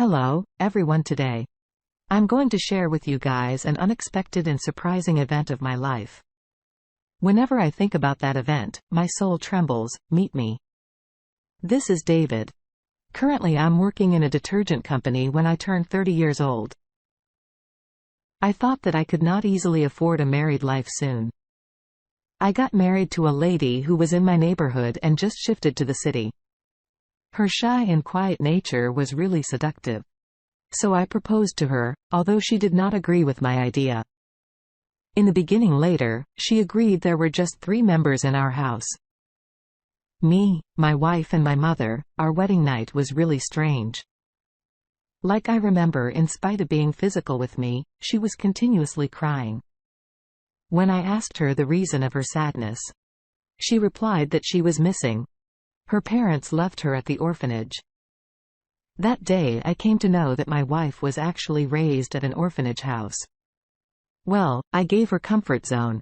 Hello, everyone. Today I'm going to share with you guys an unexpected and surprising event of my life. Whenever I think about that event, my soul trembles. Meet me. This is David. Currently I'm working in a detergent company when I turned 30 years old. I thought that I could not easily afford a married life soon. I got married to a lady who was in my neighborhood and just shifted to the city. Her shy and quiet nature was really seductive. So I proposed to her, although she did not agree with my idea. In the beginning later, she agreed. There were just 3 members in our house. Me, my wife and my mother. Our wedding night was really strange. Like I remember, in spite of being physical with me, she was continuously crying. When I asked her the reason of her sadness, she replied that she was missing. Her parents left her at the orphanage. That day I came to know that my wife was actually raised at an orphanage house. Well, I gave her comfort zone.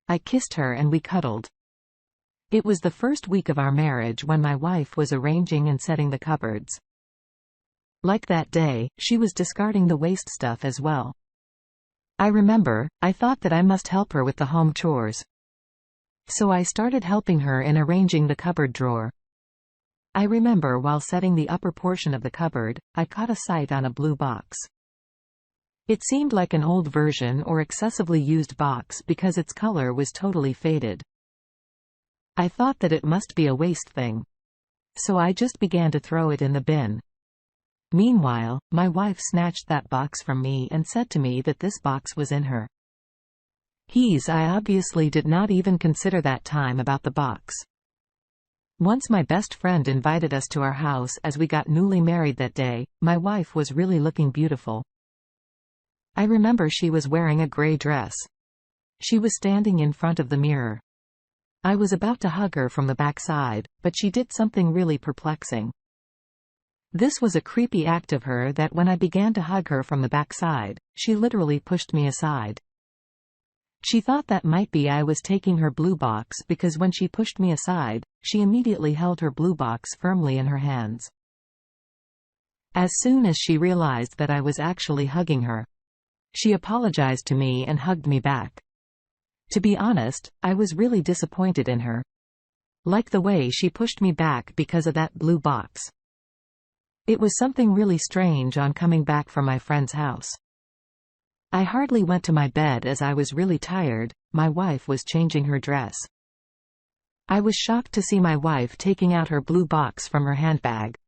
I kissed her and we cuddled. It was the first week of our marriage when my wife was arranging and setting the cupboards. Like that day, she was discarding the waste stuff as well. I remember, I thought that I must help her with the home chores. So I started helping her in arranging the cupboard drawer. I remember while setting the upper portion of the cupboard, I caught a sight on a blue box. It seemed like an old version or excessively used box because its color was totally faded. I thought that it must be a waste thing. So I just began to throw it in the bin. Meanwhile, my wife snatched that box from me and said to me that this box was in her. I obviously did not even consider that time about the box. Once my best friend invited us to our house as we got newly married that day. My wife was really looking beautiful. I remember she was wearing a gray dress. She was standing in front of the mirror. I was about to hug her from the backside, but she did something really perplexing. This was a creepy act of her that when I began to hug her from the backside, she literally pushed me aside. She thought that might be I was taking her blue box because when she pushed me aside, she immediately held her blue box firmly in her hands. As soon as she realized that I was actually hugging her, she apologized to me and hugged me back. To be honest, I was really disappointed in her. Like the way she pushed me back because of that blue box. It was something really strange on coming back from my friend's house. I hardly went to my bed as I was really tired. My wife was changing her dress. I was shocked to see my wife taking out her blue box from her handbag.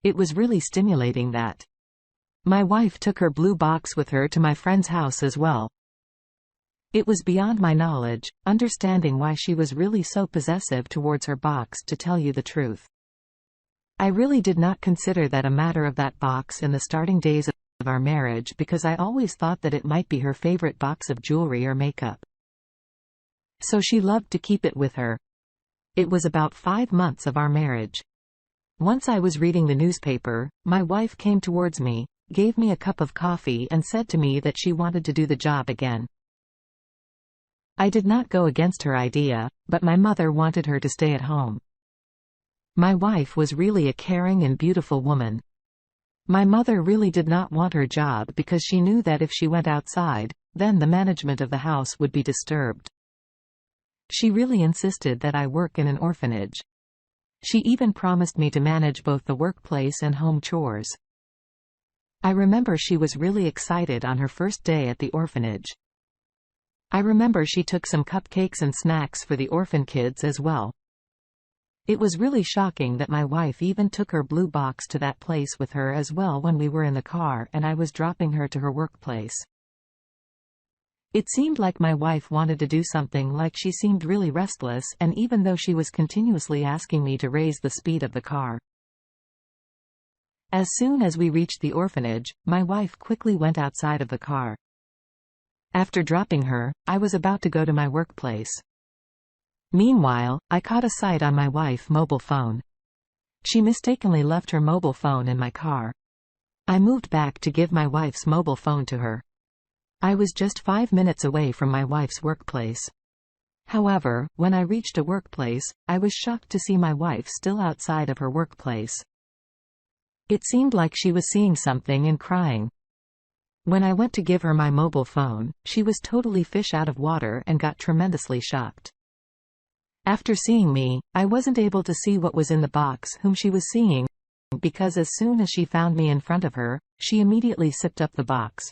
It was really stimulating that my wife took her blue box with her to my friend's house as well. It was beyond my knowledge, understanding why she was really so possessive towards her box. To tell you the truth, I really did not consider that a matter of that box in the starting days of our marriage because I always thought that it might be her favorite box of jewelry or makeup. So she loved to keep it with her. It was about 5 months of our marriage. Once I was reading the newspaper, my wife came towards me, gave me a cup of coffee and said to me that she wanted to do the job again. I did not go against her idea, but my mother wanted her to stay at home. My wife was really a caring and beautiful woman. My mother really did not want her job because she knew that if she went outside, then the management of the house would be disturbed. She really insisted that I work in an orphanage. She even promised me to manage both the workplace and home chores. I remember she was really excited on her first day at the orphanage. I remember she took some cupcakes and snacks for the orphan kids as well. It was really shocking that my wife even took her blue box to that place with her as well when we were in the car and I was dropping her to her workplace. It seemed like my wife wanted to do something, like she seemed really restless, and even though she was continuously asking me to raise the speed of the car. As soon as we reached the orphanage, my wife quickly went outside of the car. After dropping her, I was about to go to my workplace. Meanwhile, I caught a sight on my wife's mobile phone. She mistakenly left her mobile phone in my car. I moved back to give my wife's mobile phone to her. I was just 5 minutes away from my wife's workplace. However, when I reached a workplace, I was shocked to see my wife still outside of her workplace. It seemed like she was seeing something and crying. When I went to give her my mobile phone, she was totally fish out of water and got tremendously shocked. After seeing me, I wasn't able to see what was in the box whom she was seeing, because as soon as she found me in front of her, she immediately sipped up the box.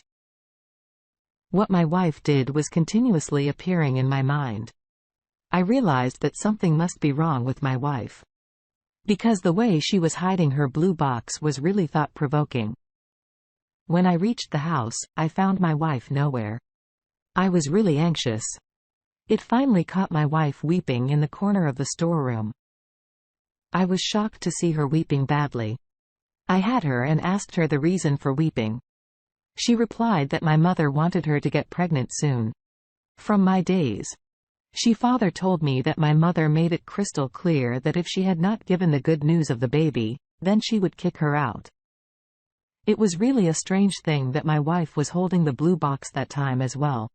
What my wife did was continuously appearing in my mind. I realized that something must be wrong with my wife, because the way she was hiding her blue box was really thought-provoking. When I reached the house, I found my wife nowhere. I was really anxious. It finally caught my wife weeping in the corner of the storeroom. I was shocked to see her weeping badly. I had her and asked her the reason for weeping. She replied that my mother wanted her to get pregnant soon. From my days. She father told me that my mother made it crystal clear that if she had not given the good news of the baby, then she would kick her out. It was really a strange thing that my wife was holding the blue box that time as well.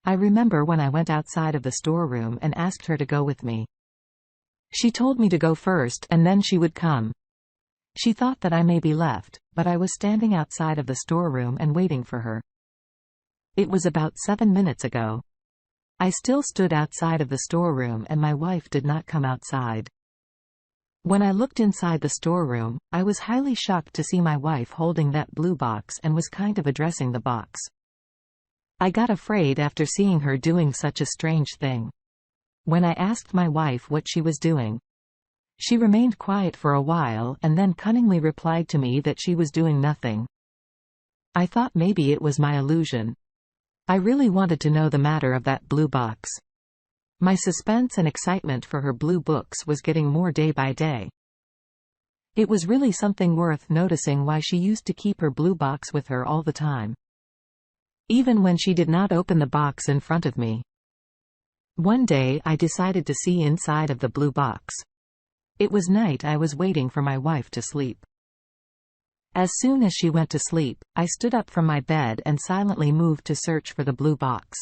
I remember when I went outside of the storeroom and asked her to go with me. She told me to go first and then she would come. She thought that I may be left, but I was standing outside of the storeroom and waiting for her. It was about 7 minutes ago. I still stood outside of the storeroom and my wife did not come outside. When I looked inside the storeroom, I was highly shocked to see my wife holding that blue box and was kind of addressing the box. I got afraid after seeing her doing such a strange thing. When I asked my wife what she was doing, she remained quiet for a while and then cunningly replied to me that she was doing nothing. I thought maybe it was my illusion. I really wanted to know the matter of that blue box. My suspense and excitement for her blue books was getting more day by day. It was really something worth noticing why she used to keep her blue box with her all the time, even when she did not open the box in front of me. One day I decided to see inside of the blue box. It was night. I was waiting for my wife to sleep. As soon as she went to sleep, I stood up from my bed and silently moved to search for the blue box.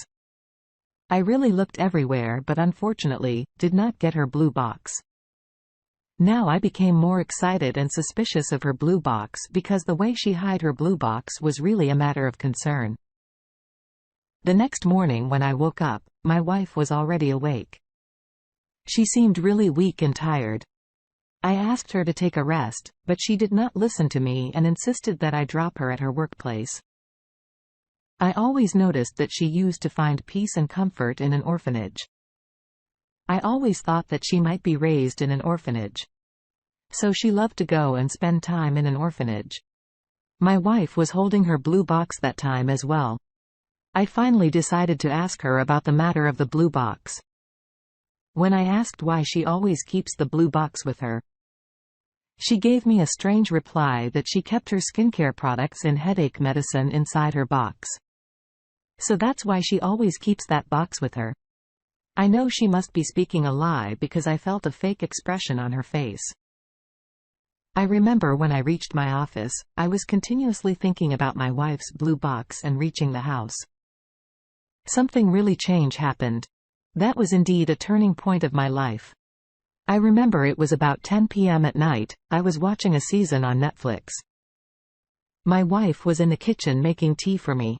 I really looked everywhere but unfortunately, did not get her blue box. Now I became more excited and suspicious of her blue box because the way she hid her blue box was really a matter of concern. The next morning when I woke up, my wife was already awake. She seemed really weak and tired. I asked her to take a rest, but she did not listen to me and insisted that I drop her at her workplace. I always noticed that she used to find peace and comfort in an orphanage. I always thought that she might be raised in an orphanage. So she loved to go and spend time in an orphanage. My wife was holding her blue box that time as well. I finally decided to ask her about the matter of the blue box. When I asked why she always keeps the blue box with her, she gave me a strange reply that she kept her skincare products and headache medicine inside her box. So that's why she always keeps that box with her. I know she must be speaking a lie because I felt a fake expression on her face. I remember when I reached my office, I was continuously thinking about my wife's blue box and reaching the house. Something really strange happened. That was indeed a turning point of my life. I remember it was about 10 p.m. at night. I was watching a season on Netflix. My wife was in the kitchen making tea for me.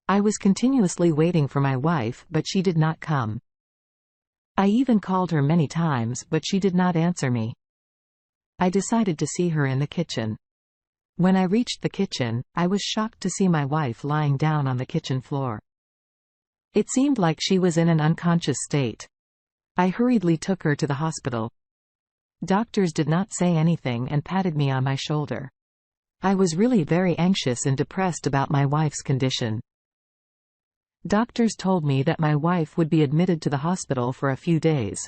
I was continuously waiting for my wife, but she did not come. I even called her many times, but she did not answer me. I decided to see her in the kitchen. When I reached the kitchen, I was shocked to see my wife lying down on the kitchen floor. It seemed like she was in an unconscious state. I hurriedly took her to the hospital. Doctors did not say anything and patted me on my shoulder. I was really very anxious and depressed about my wife's condition. Doctors told me that my wife would be admitted to the hospital for a few days.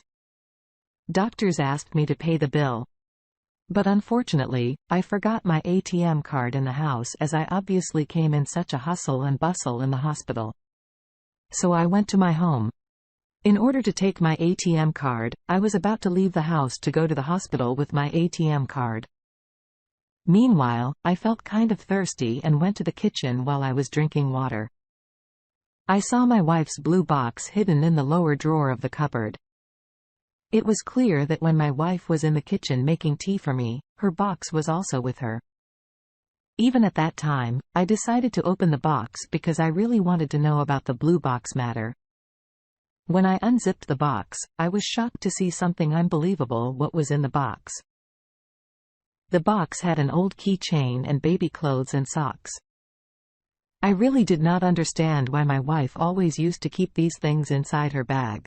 Doctors asked me to pay the bill. But unfortunately, I forgot my ATM card in the house as I obviously came in such a hustle and bustle in the hospital. So I went to my home. In order to take my ATM card, I was about to leave the house to go to the hospital with my ATM card. Meanwhile, I felt kind of thirsty and went to the kitchen while I was drinking water. I saw my wife's blue box hidden in the lower drawer of the cupboard. It was clear that when my wife was in the kitchen making tea for me, her box was also with her. Even at that time, I decided to open the box because I really wanted to know about the blue box matter. When I unzipped the box, I was shocked to see something unbelievable what was in the box. The box had an old keychain and baby clothes and socks. I really did not understand why my wife always used to keep these things inside her bag.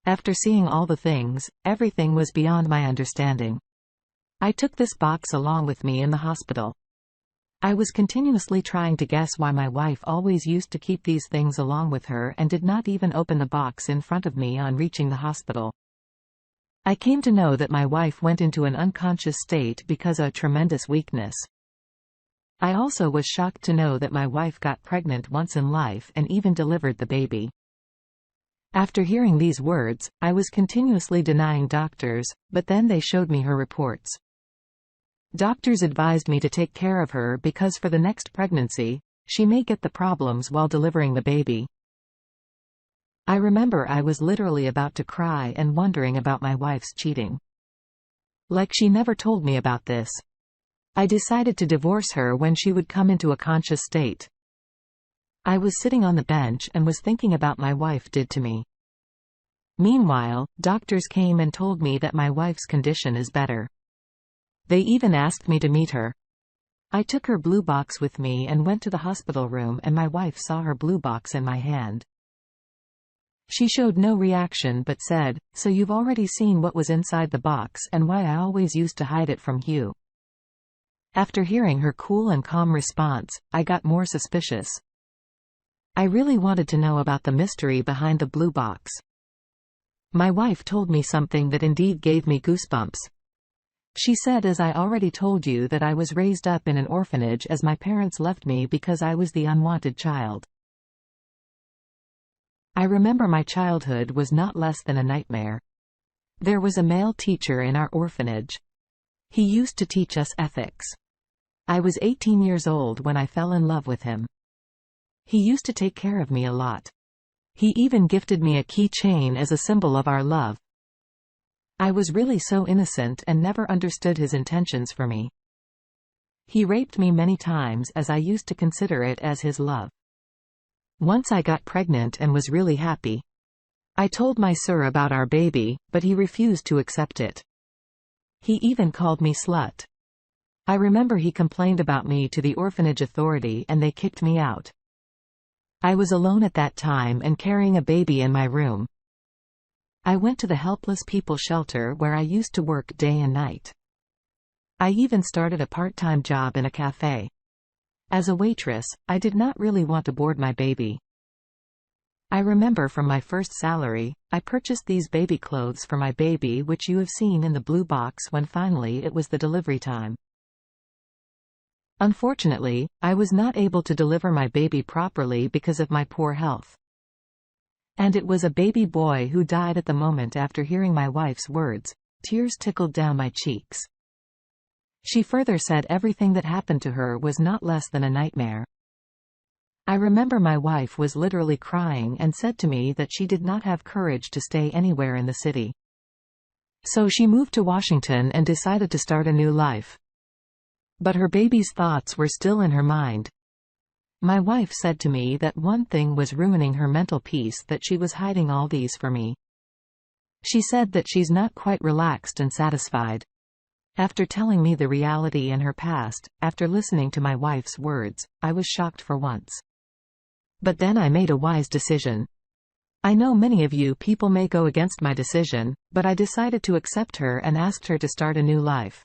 After seeing all the things, everything was beyond my understanding. I took this box along with me in the hospital. I was continuously trying to guess why my wife always used to keep these things along with her and did not even open the box in front of me on reaching the hospital. I came to know that my wife went into an unconscious state because of a tremendous weakness. I also was shocked to know that my wife got pregnant once in life and even delivered the baby. After hearing these words, I was continuously denying doctors, but then they showed me her reports. Doctors advised me to take care of her because for the next pregnancy, she may get the problems while delivering the baby. I remember I was literally about to cry and wondering about my wife's cheating. Like she never told me about this. I decided to divorce her when she would come into a conscious state. I was sitting on the bench and was thinking about my wife did to me. Meanwhile, doctors came and told me that my wife's condition is better. They even asked me to meet her. I took her blue box with me and went to the hospital room, and my wife saw her blue box in my hand. She showed no reaction but said, "So you've already seen what was inside the box and why I always used to hide it from you." After hearing her cool and calm response, I got more suspicious. I really wanted to know about the mystery behind the blue box. My wife told me something that indeed gave me goosebumps. She said, "As I already told you, that I was raised up in an orphanage as my parents left me because I was the unwanted child. I remember my childhood was not less than a nightmare. There was a male teacher in our orphanage. He used to teach us ethics. I was 18 years old when I fell in love with him. He used to take care of me a lot. He even gifted me a keychain as a symbol of our love. I was really so innocent and never understood his intentions for me. He raped me many times as I used to consider it as his love. Once I got pregnant and was really happy. I told my sir about our baby, but he refused to accept it. He even called me slut. I remember he complained about me to the orphanage authority and they kicked me out. I was alone at that time and carrying a baby in my room. I went to the helpless people shelter where I used to work day and night. I even started a part-time job in a cafe. As a waitress, I did not really want to board my baby. I remember from my first salary, I purchased these baby clothes for my baby, which you have seen in the blue box when finally it was the delivery time. Unfortunately, I was not able to deliver my baby properly because of my poor health. And it was a baby boy who died at the moment. After hearing my wife's words, tears trickled down my cheeks. She further said everything that happened to her was not less than a nightmare. I remember my wife was literally crying and said to me that she did not have courage to stay anywhere in the city. So she moved to Washington and decided to start a new life. But her baby's thoughts were still in her mind. My wife said to me that one thing was ruining her mental peace, that she was hiding all these for me. She said that she's not quite relaxed and satisfied. After telling me the reality in her past, after listening to my wife's words, I was shocked for once. But then I made a wise decision. I know many of you people may go against my decision, but I decided to accept her and asked her to start a new life.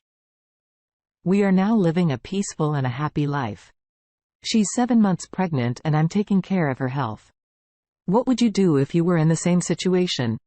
We are now living a peaceful and a happy life. She's 7 months pregnant and I'm taking care of her health. What would you do if you were in the same situation?